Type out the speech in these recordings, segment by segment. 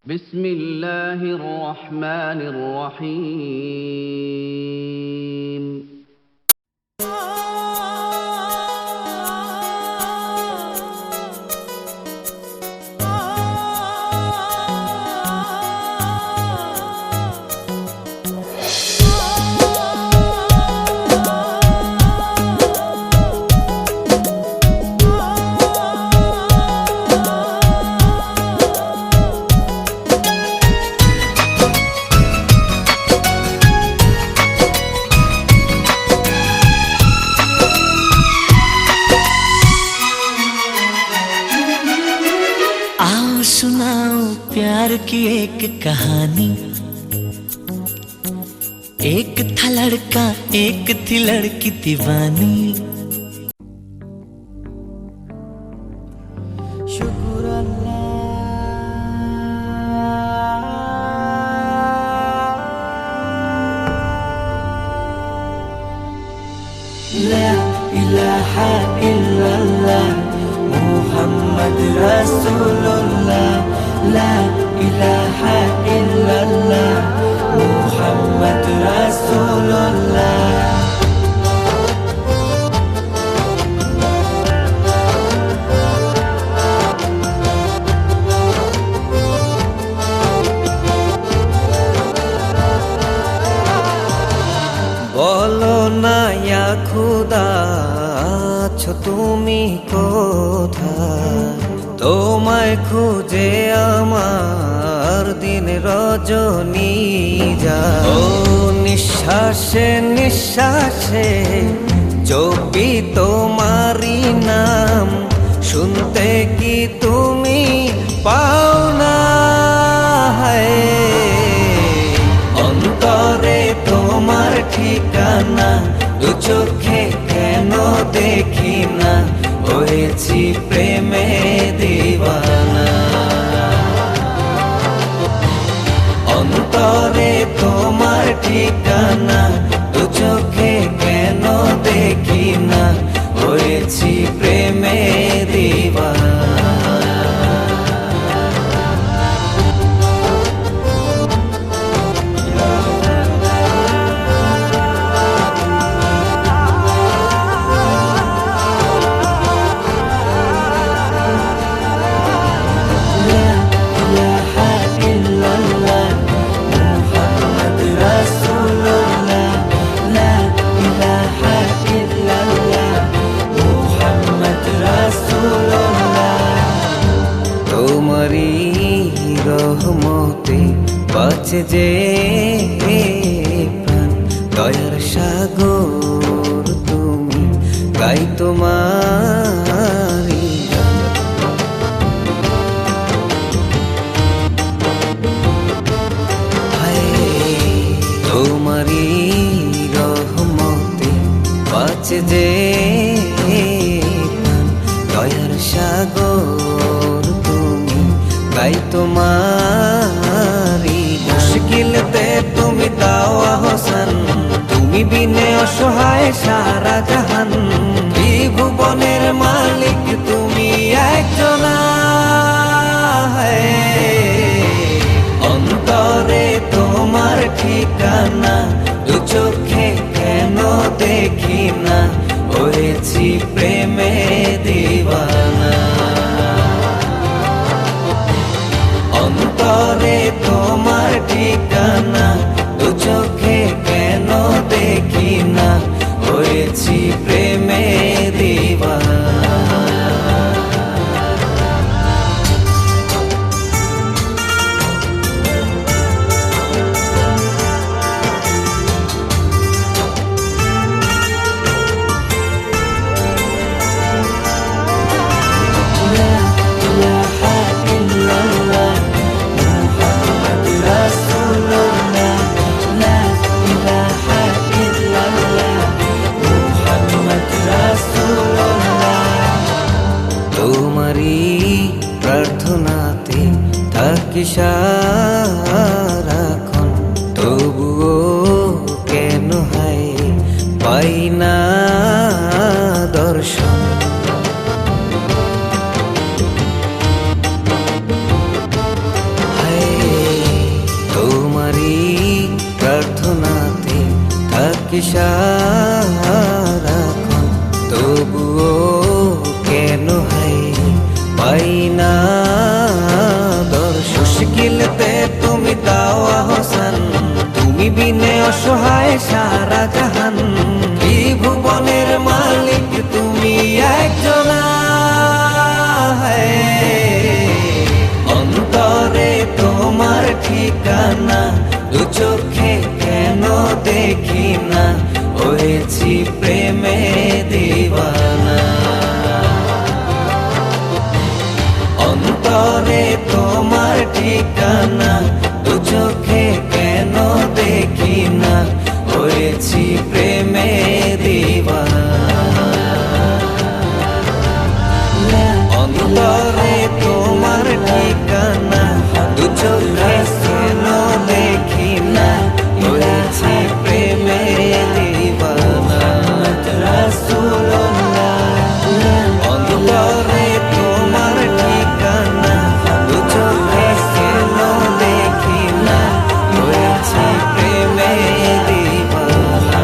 বিসমিল্লাহির রহমানির রহিম। आओ सुनाओ प्यार की एक कहानी। एक था लड़का एक थी लड़की दीवानी। शुक्र अल्लाह, ला इलाहा इल्लल्लाह मुहम्मद रसूलुल्लाह, ला इलाहा इल्लल्लाह मुहम्मद रसूलुल्लाह। बोलो ना या खुदा আছো তুমি কোথায়? তোমায় খুঁজে আমার দিন রজনী যায়। ও নিঃশ্বাসে নিঃশ্বাসে জপি তোমারি নাম, শুনতে কি তুমি পাও না? অন্তরে তোমার ঠিকানা, দু চোখে কেন দেখি না? হয়েছি প্রেমে দিওয়ানা। অন্তরে তোমার ঠিকানা, দু চোখে কেন দেখি না? হয়েছি প্রেমে দিওয়ানা। তোমারি রহমতে বাঁচে যে প্রাণ, দয়ার সাগর তুমি, গাই তোমারি গান। তোমারি রহমতে বাঁচে যে প্রাণ, দয়ার সাগর তুমি, গাই তোমারি। মুশকিলতে তুমি দাও আহসান, তুমি বিনে অসহায় সারা জাহান। ত্রিভুবনের মালিক তুমি একজনা। অন্তরে তোমার ঠিকানা, দু চোখে কেন দেখি না? হয়েছি প্রেমে দিওয়ানা। অন্তরে তোমার ঠিকানা, দু চোখে কেন দেখি না? হয়েছি প্রেমে দিওয়ানা। তোমারি প্রার্থনাতে থাকি সারাক্ষণ, তবুও কেন হয় পাই না দর্শন। হায় থাকি সারাক্ষণ, তবুও কেন হাই পাই না দর্শন। মুশকিলতে তুমি দাও আহসান, তুমি বিনে অসহায় সারা জাহান। এই ভুবনের মালিক তুমি একজনা, অন্তরে তোমার ঠিকানা, দু চোখে কেন দেখি না, হয়েছি প্রেমে দিওয়ানা। অন্তরে তোমার ঠিকানা, দু চোখে কেন দেখি না, হয়েছি প্রেমে দিওয়ানা। অন্তরে তোমার ঠিকানা, দু চোখে কেন দেখি না, হয়েছি প্রেমে দিওয়ানা। রাসূলুল্লাহ, অন্তরে তোমার ঠিকানা, দু চোখে কেন দেখি না, হয়েছি প্রেমে দিওয়ানা।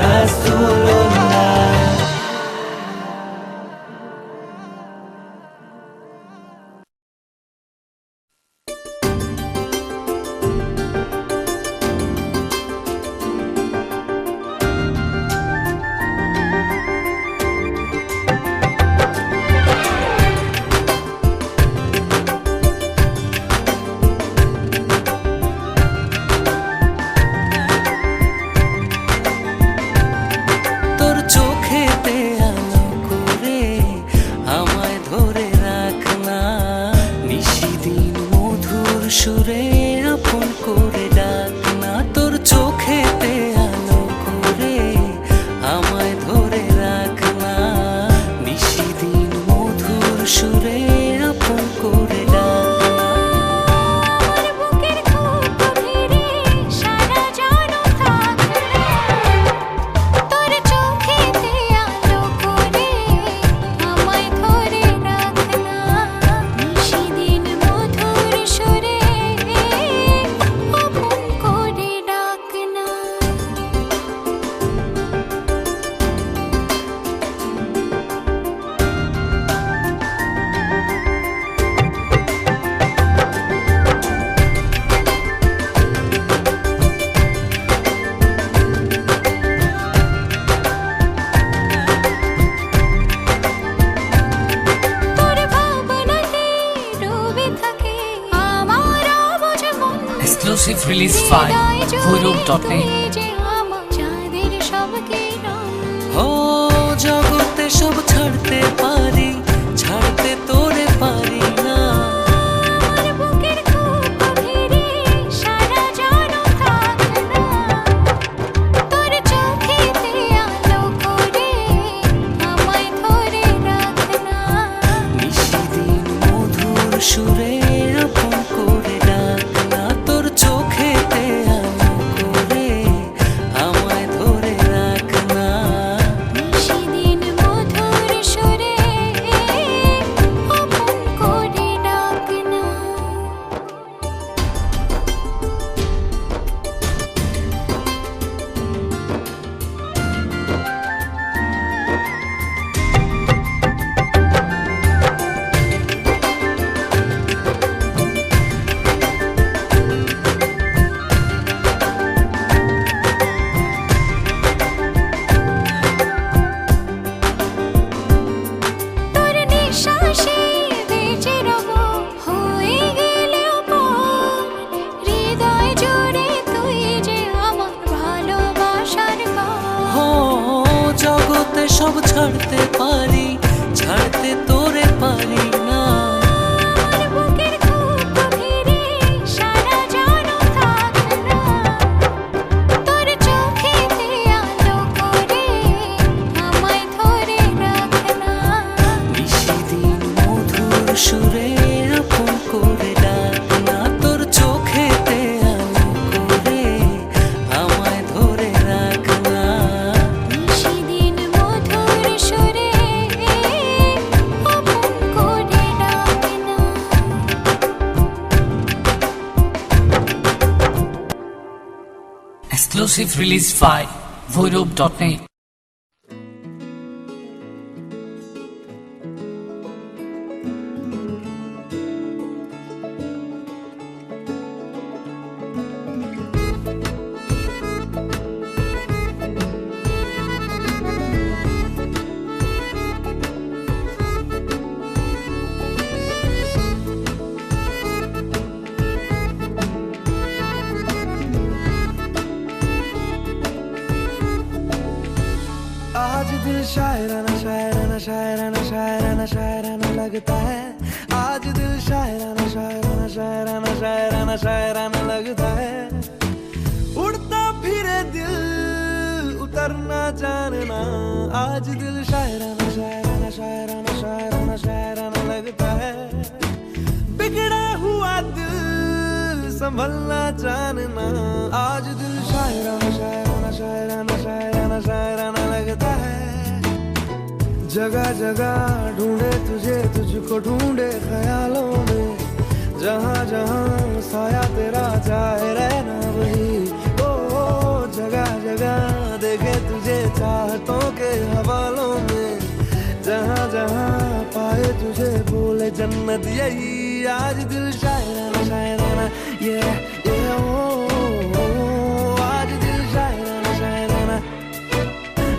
রাসূলুল্লাহ। তোর চোখেতে আলো করে আমায় ধরে রাখনা, নিশিদিন মধুর সুরে আপন করে ডাকনা। তোর চোখেতে আলো করে আমায় ধরে রাখনা, নিশিদিন মধুর সুরে আপন করে ডাকনা। বুকের খুব গভীরে সারা জানো থাকনা, তোর চোখেতে আলো করে আমায় ধরে রাখনা, নিশিদিন মধুর সুরে আপন করে ডাকনা। তোর ভাবনাতে ডুবে থাকে আমার অবুঝ মন। Exclusive release by Bhurup.in। যে আমার চাঁদের সব কিরণ, ও জগতে সব ছাড়তে পারি, ছাড়তে তোরে পারি না। আমার বুকের খুব গভীরে সারা জানো থাকনা, তোর চোখেতে আলো করে আমায় ধরে রাখনা, নিশিদিন মধুর সুরে আপন করে ডাকনা। তোর চোখেতে আলো করে আমায় ধরে রাখনা, নিশিদিন মধুর সুরে আপন করে ডাকনা। তোর নিঃশ্বাসে বেঁচে রব, হয়ে গেলেও পর। হৃদয় জুড়ে তুই যে আমার ভালোবাসার ঘর। ও জগতে সব ছাড়তে পারি, ছাড়তে তোরে পারি না। আমার বুকের খুব গভীরে সারা জানো থাকনা, তোর চোখেতে আলো করে আমায় ধরে রাখনা, নিশিদিন মধুর সুরে আপন করে ডাকনা। তোর চোখেতে আলো করে আমায় ধরে রাখনা, নিশিদিন মধুর সুরে আপন করে ডাকনা। Exclusive release by Bhurup.net. आज दिल शायराना शायराना शायराना शायराना शायराना लगता है। आज दिल शायराना शायराना शायराना शायराना शायराना लगता है। उड़ता फिरे दिल उतरना जानना। आज दिल शायराना शायराना शायराना शायराना शायराना लगता है। बिगड़ा हुआ दिल संभलना जानना। आज दिल शायराना शायराना शायराना शायराना शायराना लगता है। जगह जगह ढूंढे तुझे, तुझको ढूंढे ख्यालों में। जहाँ जहाँ साया तेरा जाए रहना वही। ओ जगह जगह देखे तुझे चाहतों के हवालों में। जहाँ जहाँ पाए तुझे बोले जन्नत यही। आज दिल शायराना शायराना ये आज दिल शायराना शायराना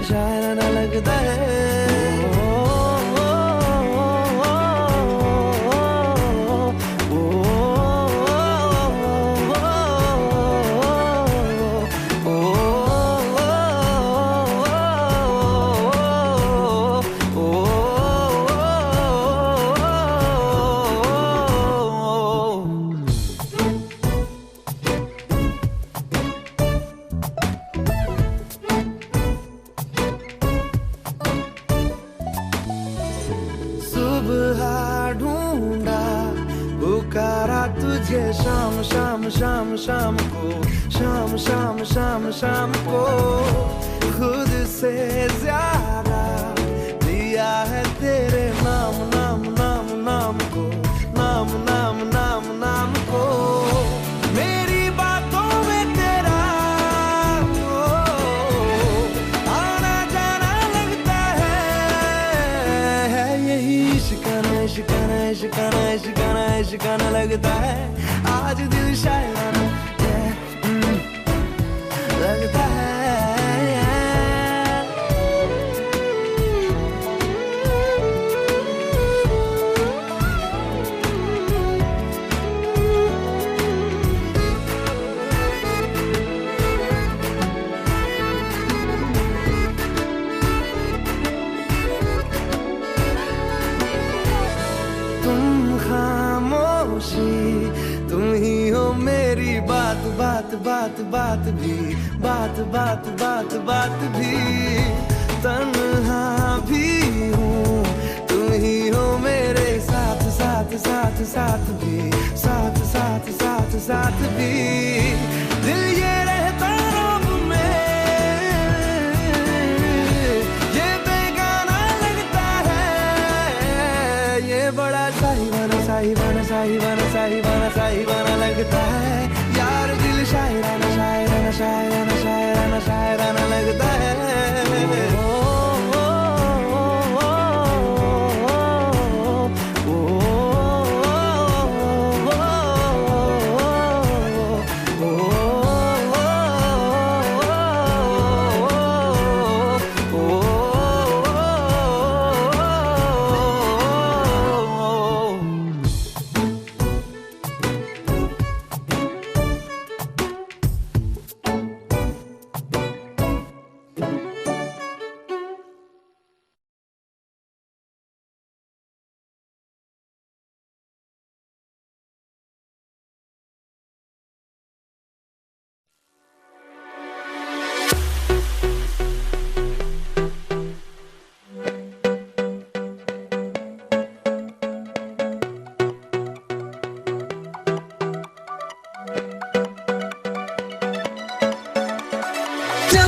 शायराना लगता है। पुकारा तुझे शाम शाम शाम शाम को। शाम शाम शाम शाम को खुद से ज्यादा दिया है तेरे नाम नाम नाम नाम को। नाम नाम नाम नाम को मेरी बातों में तेरा आना जाना लगता है। यही शिकाना शिकाना शिकाना शिकाना शिकाना लगता है। आज दिल शायराना लगता है। तुम ही हो मेरी बात बात बात बात भी। बात बात बात बात भी। तन्हा भी हूँ तुम ही हो मेरे साथ साथ साथ साथ भी। साथ साथ साथ साथ भी। दिल ये रहता रब में ये बेगाना लगता है। ये बड़ा साहिबाना साहिबाना साहिबाना साहिबाना साहिबाना लगता है। यार दिल शायराना शायराना शायराना शायराना शायराना लगता है।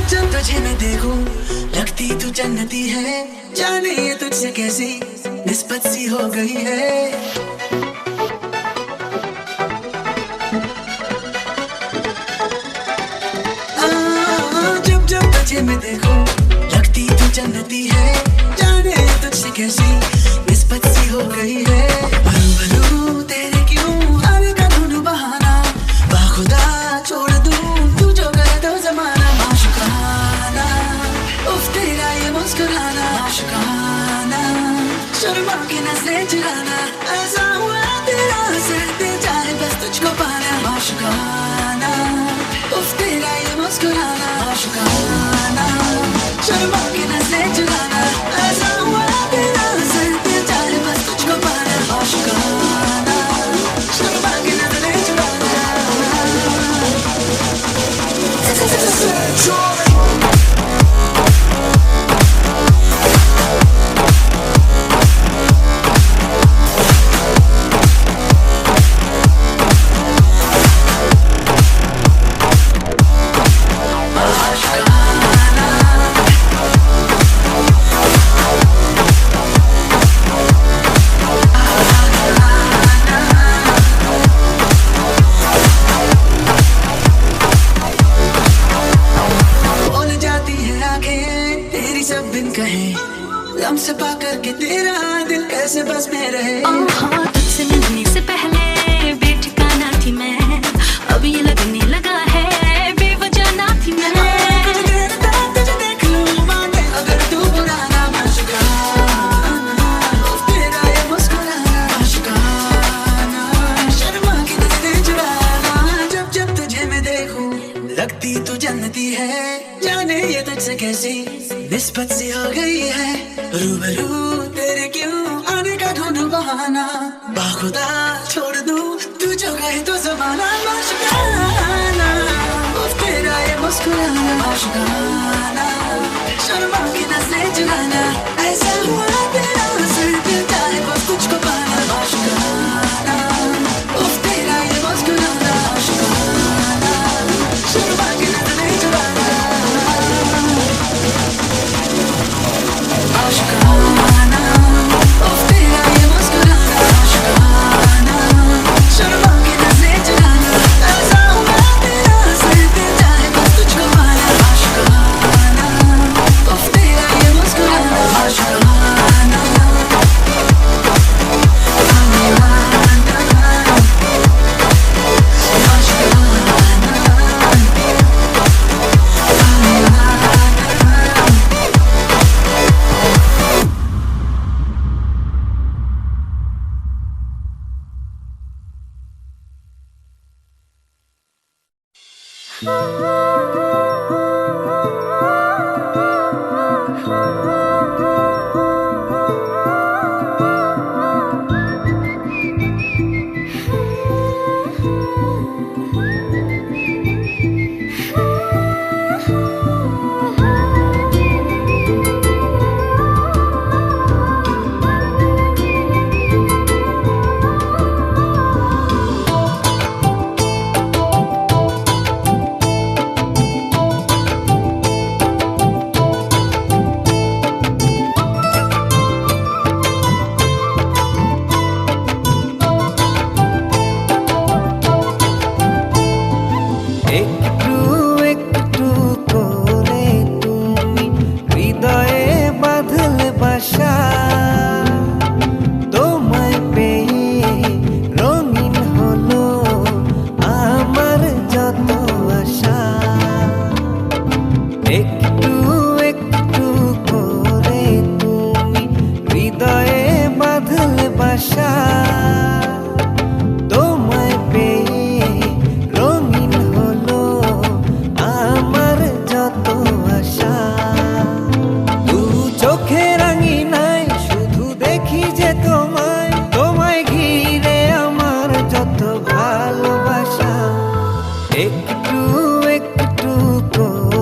जब तुझे मैं देखूं लगती तू जन्नती है। जाने ये तुझसे कैसी निस्बत सी हो गई है। जब जब तुझे तुझे मैं देखूं लगती तू जन्नती है जाने तुझसे कैसी निस्बत सी हो गई है भरू भरू तेरे क्यों आने का ढूंढूं बहाना बाखुदा छोड़ दूं तू जो करे तो जमाना माशुकाना उफ तेरा ये मुस्कुराना माशुकाना शर्मा के नजरें चुराना ऐसा हुआ तेरा असर दिल चाहे बस तुझको पाना माशुकाना उफ तेरा ये मुस्कुराना माशुकाना शर्मा के नजरें चुराना ऐसा हुआ तेरा असर दिल चाहे बस तुझको पाना माशुकाना शर्मा के नजरें चुराना से पा करके तेरा दिल कैसे बस में रहे तुझसे मिलने से पहले बेठिकाना थी मैं अब ये लगने लगा है बेवजह ना थी मैं तुझे देख लूं माने अगर तू बुराना माशुकाना तेरा ये मुस्कुराना माशुकाना शर्मा की नजरें चुराना जब जब तुझे मैं देखूं लगती तू जन्नती है जाने ये तुझसे कैसी निस्बत सी हो गई है रूबरू तेरे क्यों आने का ढूंढूं बहाना बाखुदा छोड़ दूं तू जो कहे तो जमाना माशुकाना उफ तेरा ये मुस्कुराना माशुकाना शर्मा की नजरें चुराना ऐसा हुआ तेरा असर दिल चाहे बस तुझको पाना माशुकाना उफ तेरा ये मुस्कुराना माशुकाना शर्मा की नजरें चुराना आशिकाना उफ तेरा ये मुस्कुराना आशिकाना शर्मा की नजरें चुराना ऐसा हुआ तेरा असर दिल चाहे बस तुझको पाना आशिकाना उफ तेरा ये मुस्कुराना आशिकाना ah